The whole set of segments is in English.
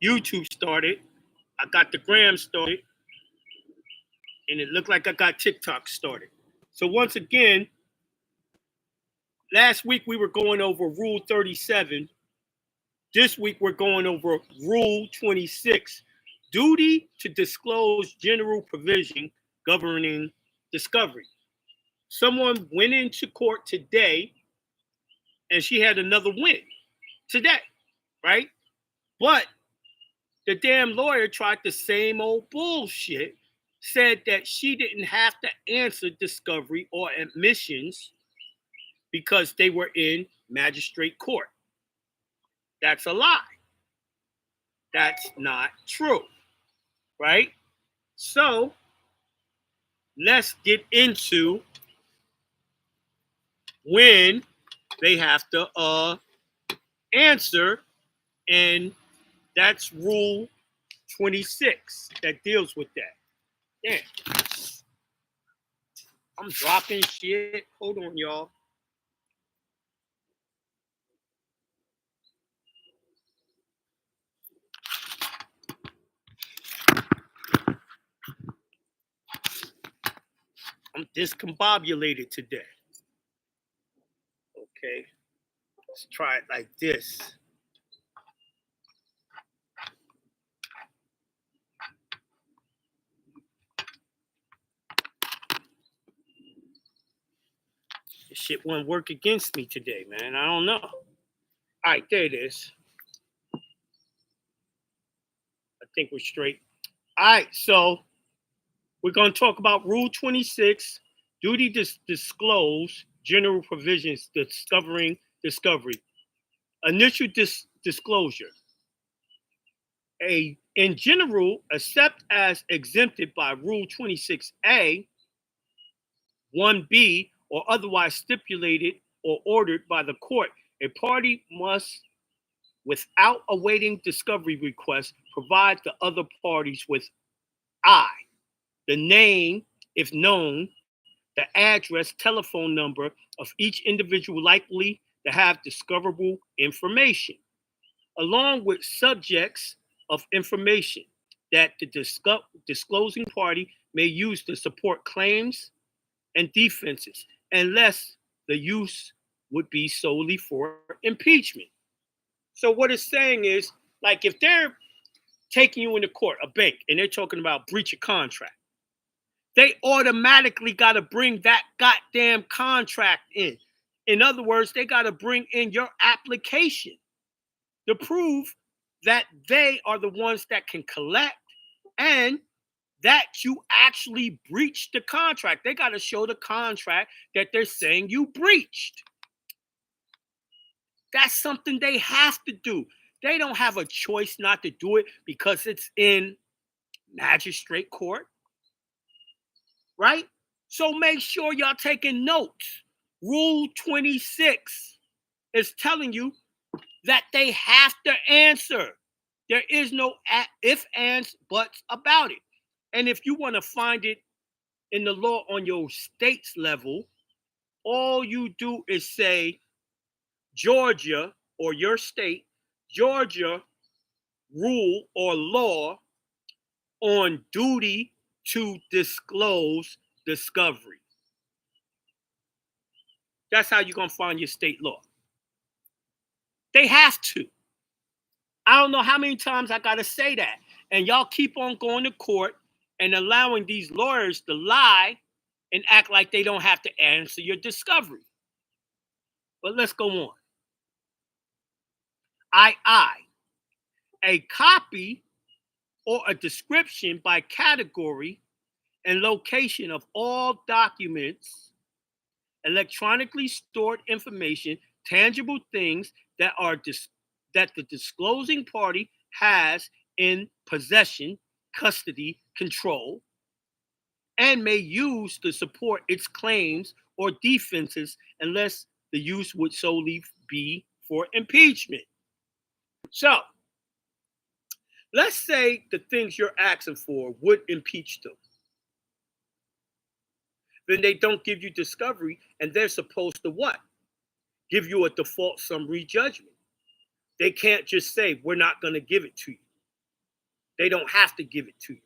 YouTube started. I got the gram started. And it looked like I got TikTok started. So once again, last week we were going over Rule 37. This week we're going over Rule 26, duty to disclose general provision governing discovery. Someone went into court today and she had another win today, right? But the damn lawyer tried the same old bullshit, said that she didn't have to answer discovery or admissions because they were in magistrate court. That's a lie. That's not true, right? So let's get into when they have to answer, and that's Rule 26 that deals with that. Damn, I'm dropping shit. Hold on, y'all. I'm discombobulated today. Okay, let's try it like this. This shit won't work against me today, man. I don't know. All right, there it is. I think we're straight. All right, so we're going to talk about Rule 26, duty to disclose general provisions discovering discovery. Initial disclosure. In general, except as exempted by Rule 26A, 1B, or otherwise stipulated or ordered by the court, a party must, without awaiting discovery requests, provide the other parties with I, the name, if known, the address, telephone number of each individual likely to have discoverable information, along with subjects of information that the disclosing party may use to support claims and defenses, unless the use would be solely for impeachment. So what it's saying is, like, if they're taking you into court, a bank, and they're talking about breach of contract, they automatically got to bring that goddamn contract in. In other words, they got to bring in your application to prove that they are the ones that can collect and that you actually breached the contract. They got to show the contract that they're saying you breached. That's something they have to do. They don't have a choice not to do it because it's in magistrate court, right? So make sure y'all taking notes. Rule 26 is telling you that they have to answer. There is no if, ands, buts about it. And if you want to find it in the law on your state's level, all you do is say Georgia or your state, Georgia rule or law on duty to disclose discovery. That's how you're going to find your state law. They have to. I don't know how many times I got to say that. And y'all keep on going to court and allowing these lawyers to lie and act like they don't have to answer your discovery. But let's go on. A copy or a description by category and location of all documents, electronically stored information, tangible things that are that the disclosing party has in possession, custody, control, and may use to support its claims or defenses unless the use would solely be for impeachment. So, let's say the things you're asking for would impeach them. Then they don't give you discovery, and they're supposed to what? Give you a default summary judgment. They can't just say, we're not going to give it to you. They don't have to give it to you.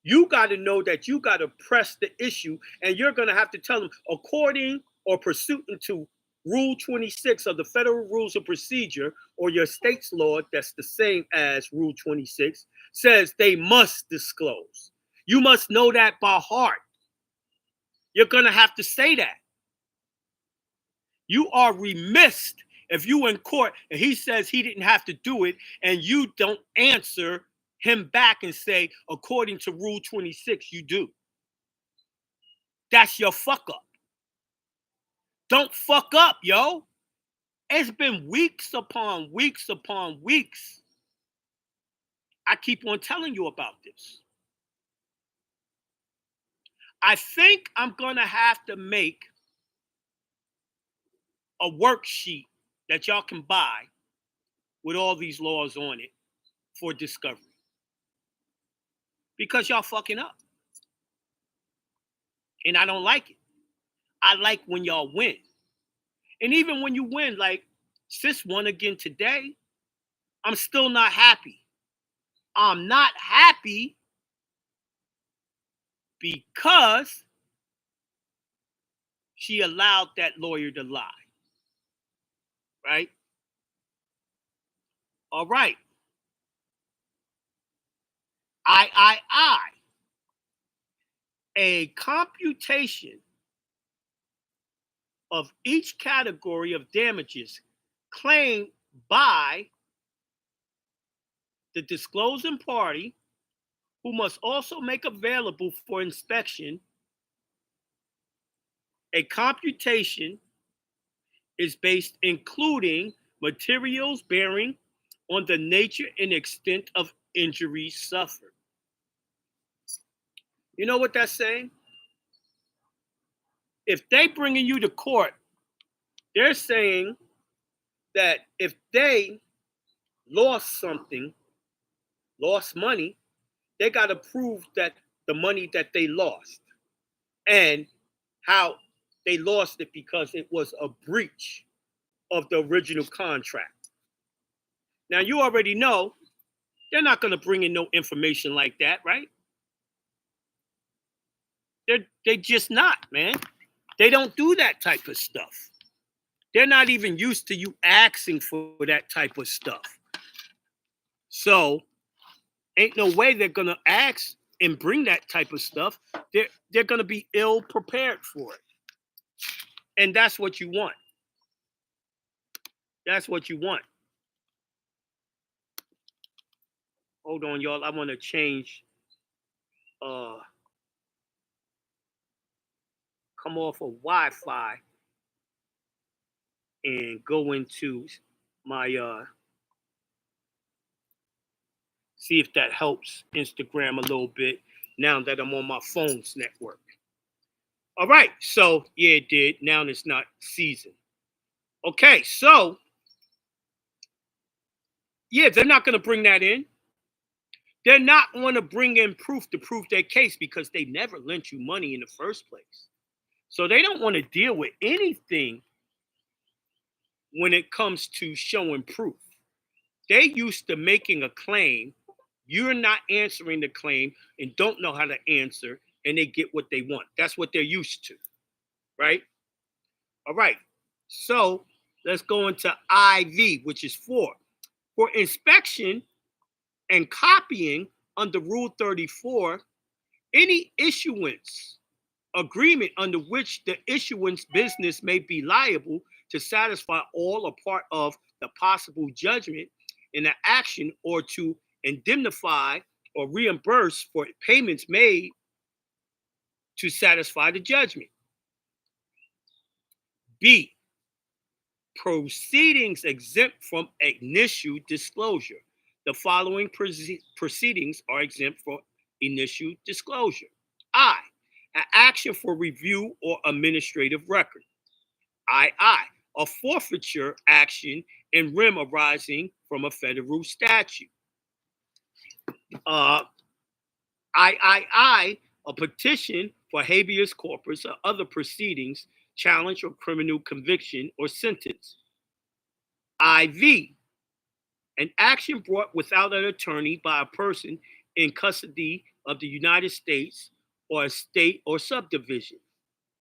You got to know that you got to press the issue, and you're going to have to tell them, according or pursuant to Rule 26 of the Federal Rules of Procedure, or your state's law that's the same as Rule 26, says they must disclose. You must know that by heart. You're going to have to say that. You are remiss if you in court and he says he didn't have to do it, and you don't answer him back and say, according to Rule 26, you do. That's your fuck up. Don't fuck up, yo. It's been weeks upon weeks upon weeks. I keep on telling you about this. I think I'm going to have to make a worksheet that y'all can buy with all these laws on it for discovery. Because y'all fucking up. And I don't like it. I like when y'all win. And even when you win, like sis won again today, I'm still not happy. I'm not happy because she allowed that lawyer to lie. Right? All right. A computation of each category of damages claimed by the disclosing party, who must also make available for inspection. A computation is based including materials bearing on the nature and extent of injuries suffered. You know what that's saying? If they bringing you to court, they're saying that if they lost something, lost money, they got to prove that the money that they lost and how they lost it because it was a breach of the original contract. Now, you already know they're not going to bring in no information like that, right? They just not, man. They don't do that type of stuff. They're not even used to you asking for that type of stuff. So, ain't no way they're going to ask and bring that type of stuff. They're going to be ill prepared for it. And that's what you want. That's what you want. Hold on, y'all. I want to change. Come off of Wi-Fi and go into my see if that helps Instagram a little bit now that I'm on my phone's network. All right, so yeah, it did. Now it's not season. Okay, so yeah, they're not going to bring that in. They're not going to bring in proof to prove their case because they never lent you money in the first place. So they don't want to deal with anything when it comes to showing proof. They used to making a claim. You're not answering the claim and don't know how to answer, and they get what they want. That's what they're used to, right? All right. So let's go into IV, which is 4. For inspection and copying under Rule 34, any issuance agreement under which the issuance business may be liable to satisfy all or part of the possible judgment in an action or to indemnify or reimburse for payments made to satisfy the judgment. B, proceedings exempt from initial disclosure. The following proceedings are exempt from initial disclosure. I, an action for review or administrative record. II, a forfeiture action in rem arising from a federal statute. III, a petition for habeas corpus or other proceedings, challenge or criminal conviction or sentence. IV, an action brought without an attorney by a person in custody of the United States or a state or subdivision.